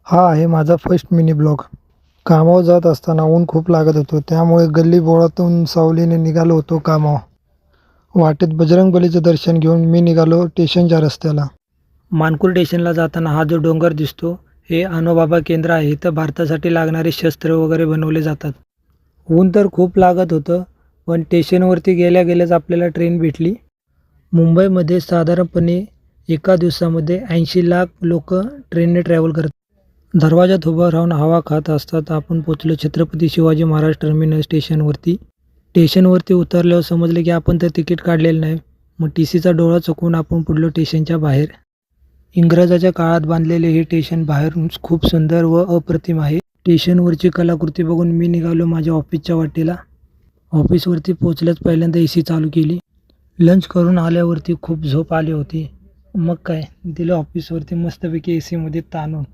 हा आहे माझा फर्स्ट मिनी ब्लॉग. कामावर जात असताना ऊन खूप लागत होतं, त्यामुळे गल्ली बोळातून सावलीने निघालो होतो कामावर. वाटेत बजरंगबलीचं दर्शन घेऊन मी निघालो स्टेशनच्या रस्त्याला. मानपूर स्टेशनला जाताना हा जो डोंगर दिसतो, हे अनुबाबा केंद्र आहे. इथं भारतासाठी लागणारे शस्त्र वगैरे बनवले जातात. ऊन तर खूप लागत होतं, पण स्टेशनवरती गेल्या गेल्याच आपल्याला ट्रेन भेटली. मुंबईमध्ये साधारणपणे एका दिवसामध्ये 80 लाख लोक ट्रेनने ट्रॅव्हल करतात. दरवाजात उभं राहून हवा खात असतात. आपण पोचलो छत्रपती शिवाजी महाराज टर्मिनस स्टेशनवरती. स्टेशनवरती उतरल्यावर समजले की आपण तर तिकीट काढलेलं नाही. मग टी सीचा डोळा चुकवून आपण पडलो स्टेशनच्या बाहेर. इंग्रजाच्या काळात बांधलेले हे स्टेशन बाहेरून खूप सुंदर व अप्रतिम आहे. स्टेशनवरची कलाकृती बघून मी निघालो माझ्या ऑफिसच्या वाटेला. ऑफिसवरती पोचल्याच पहिल्यांदा AC चालू केली. लंच करून आल्यावरती खूप झोप आली होती. मग काय दिलं ऑफिसवरती मस्तपैकी AC मध्ये ताणून.